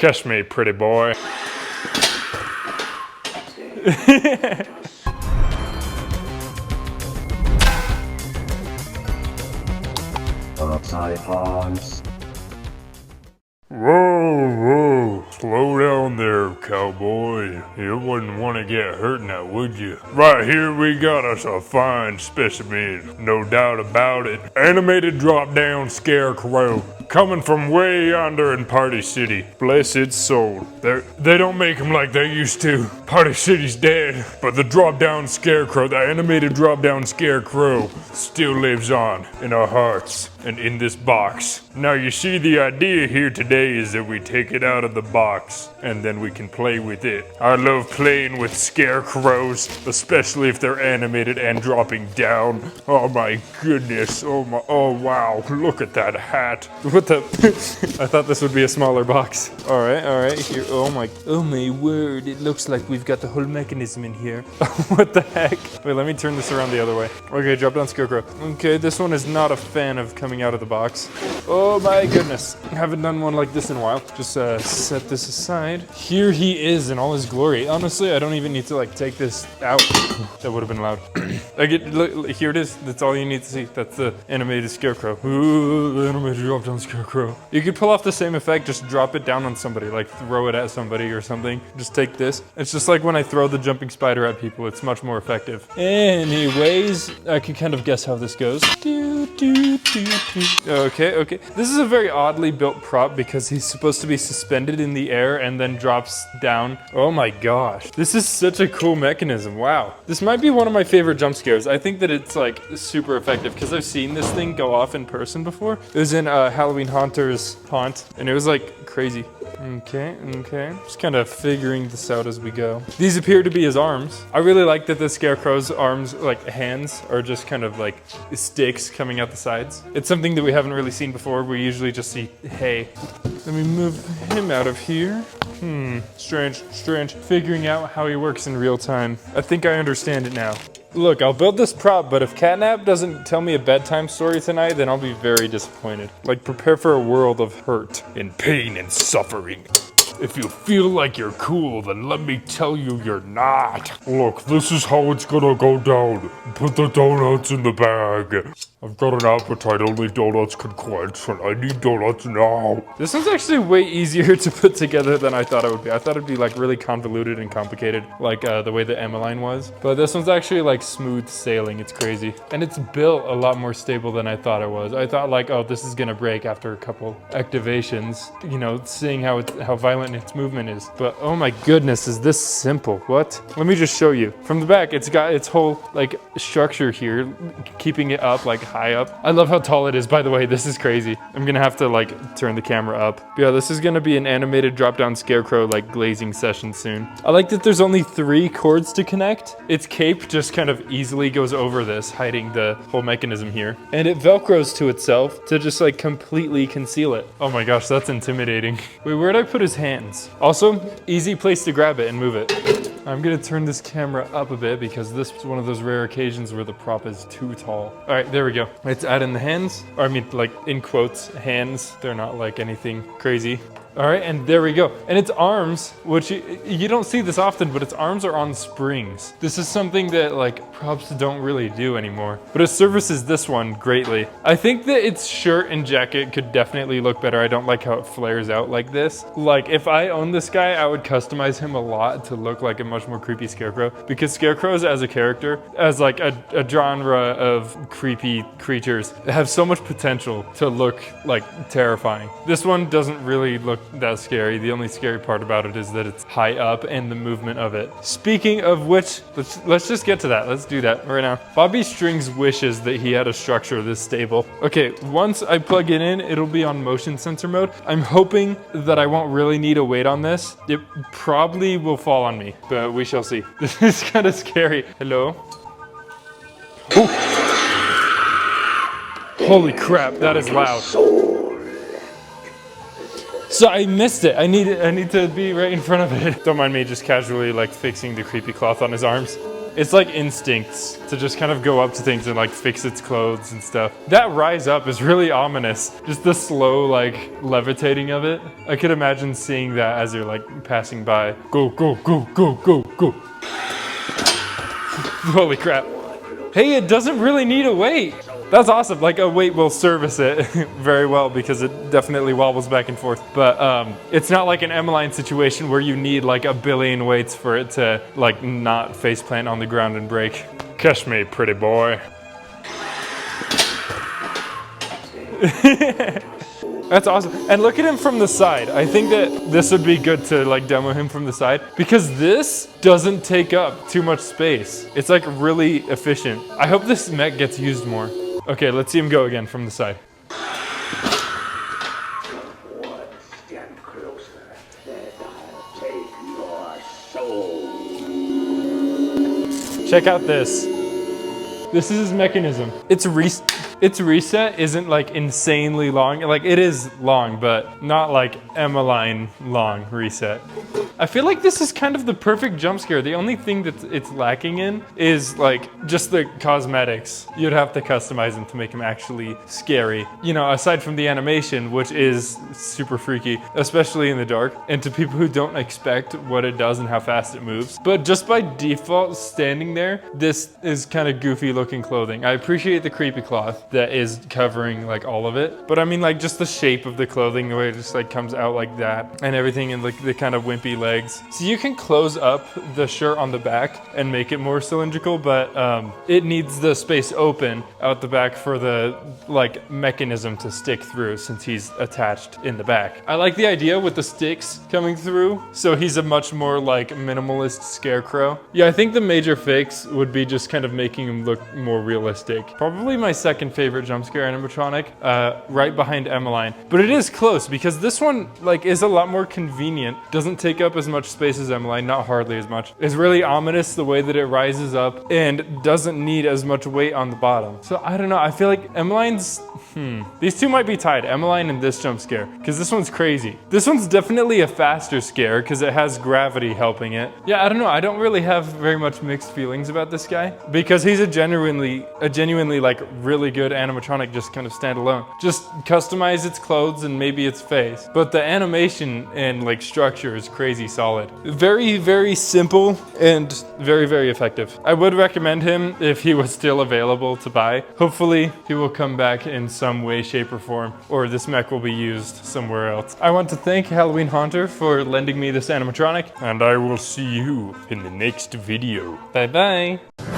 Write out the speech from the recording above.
Kiss me, pretty boy. Upside haunts. Whoa, slow down there, cowboy. You wouldn't want to get hurt now, would you? Right here we got us a fine specimen, no doubt about it. Animated drop-down scarecrow, coming from way yonder in Party City. Bless its soul. They don't make them like they used to. Party City's dead, but the drop-down scarecrow, the animated drop-down scarecrow, still lives on in our hearts and in this box. Now you see, the idea here today is that we take it out of the box and then we can play with it. I love playing with scarecrows, especially if they're animated and dropping down. Oh my goodness, oh wow, look at that hat. What the? I thought this would be a smaller box. All right, here, oh my word, it looks like we've got the whole mechanism in here. What the heck? Wait, let me turn this around the other way. Okay, drop down scarecrow. Okay, this one is not a fan of coming out of the box. Oh my goodness, haven't done one like this in a while. Just set this aside. Here he is in all his glory. Honestly, I don't even need to like take this out. That would have been loud. Look, here it is. That's all you need to see. That's the animated scarecrow. Ooh, the animated drop down scarecrow. You could pull off the same effect, just drop it down on somebody, like throw it at somebody or something. Just take this. It's just like when I throw the jumping spider at people, it's much more effective. Anyways, I can kind of guess how this goes. Okay. This is a very oddly built prop because he's supposed to be suspended in the air and then drops down. Oh my gosh. This is such a cool mechanism. Wow. This might be one of my favorite jump scares. I think that it's like super effective because I've seen this thing go off in person before. It was in Halloween Haunters Haunt and it was like crazy. Okay. Just kind of figuring this out as we go. These appear to be his arms. I really like that the scarecrow's arms, like hands, are just kind of like sticks coming out the sides. It's something that we haven't really seen before. We usually just see hay. Let me move him out of here. Strange. Figuring out how he works in real time. I think I understand it now. Look, I'll build this prop, but if Catnap doesn't tell me a bedtime story tonight, then I'll be very disappointed. Like, prepare for a world of hurt and pain and suffering. If you feel like you're cool, then let me tell you you're not. Look, this is how it's gonna go down. Put the donuts in the bag. I've got an appetite only donuts can quench, and I need donuts now. This one's actually way easier to put together than I thought it would be. I thought it'd be like really convoluted and complicated, like the way the Emmeline was. But this one's actually like smooth sailing. It's crazy. And it's built a lot more stable than I thought it was. I thought like, oh, this is gonna break after a couple activations, you know, seeing how violent its movement is. But oh my goodness, is this simple? What? Let me just show you. From the back, it's got its whole like structure here, keeping it up like high up. I love how tall it is, by the way. This is crazy. I'm gonna have to like turn the camera up. But yeah, this is gonna be an animated drop-down scarecrow like glazing session soon. I like that there's only 3 cords to connect. Its cape just kind of easily goes over this, hiding the whole mechanism here. And it velcros to itself to just like completely conceal it. Oh my gosh, that's intimidating. Wait, where'd I put his hands? Also, easy place to grab it and move it. I'm gonna turn this camera up a bit because this is one of those rare occasions where the prop is too tall. All right, there we go. Let's add in the hands, or I mean like in quotes, hands. They're not like anything crazy. All right, and there we go. And its arms, which you don't see this often, but its arms are on springs. This is something that like props don't really do anymore, but it services this one greatly. I think that its shirt and jacket could definitely look better. I don't like how it flares out like this. Like if I owned this guy, I would customize him a lot to look like a much more creepy scarecrow, because scarecrows as a character, as like a genre of creepy creatures, have so much potential to look like terrifying. This one doesn't really look that scary. The only scary part about it is that it's high up and the movement of it. Speaking of which, let's just get to that. Let's do that right now. Bobby Strings wishes that he had a structure this stable. Okay, once I plug it in, it'll be on motion sensor mode. I'm hoping that I won't really need a weight on this. It probably will fall on me, but we shall see. This is kind of scary. Hello? Ooh. Holy crap, that is loud. So I missed it. I need to be right in front of it. Don't mind me just casually like fixing the creepy cloth on his arms. It's like instincts to just kind of go up to things and like fix its clothes and stuff. That rise up is really ominous. Just the slow like levitating of it. I could imagine seeing that as you're like passing by. Go, go, go, go, go, go. Holy crap. Hey, it doesn't really need a weight. That's awesome. Like a weight will service it very well because it definitely wobbles back and forth. But it's not like an Emmeline situation where you need like a billion weights for it to like not faceplant on the ground and break. Catch me, pretty boy. That's awesome. And look at him from the side. I think that this would be good to like demo him from the side because this doesn't take up too much space. It's like really efficient. I hope this mech gets used more. Okay, let's see him go again from the side. Check out this. This is his mechanism. Its reset isn't like insanely long. Like it is long, but not like Emmeline long reset. I feel like this is kind of the perfect jump scare. The only thing that it's lacking in is like just the cosmetics. You'd have to customize them to make them actually scary. You know, aside from the animation, which is super freaky, especially in the dark, and to people who don't expect what it does and how fast it moves. But just by default standing there, this is kind of goofy looking clothing. I appreciate the creepy cloth that is covering like all of it. But I mean like just the shape of the clothing, the way it just like comes out like that and everything and like the kind of wimpy legs. So you can close up the shirt on the back and make it more cylindrical, but it needs the space open out the back for the like mechanism to stick through since he's attached in the back. I like the idea with the sticks coming through. So he's a much more like minimalist scarecrow. Yeah, I think the major fix would be just kind of making him look more realistic. Probably my second favorite jump scare animatronic, right behind Emmeline. But it is close because this one like is a lot more convenient. Doesn't take up as much space as Emmeline, not hardly as much. It's really ominous the way that it rises up and doesn't need as much weight on the bottom. So I don't know, I feel like Emmeline's, these two might be tied, Emmeline and this jump scare, because this one's crazy. This one's definitely a faster scare because it has gravity helping it. Yeah, I don't know, I don't really have very much mixed feelings about this guy because he's a genuinely like really good animatronic, just kind of standalone. Just customize its clothes and maybe its face. But the animation and like structure is crazy solid. Very, very simple and very, very effective. I would recommend him if he was still available to buy. Hopefully he will come back in some way, shape, or form, or this mech will be used somewhere else. I want to thank Halloween Haunter for lending me this animatronic, and I will see you in the next video. Bye bye.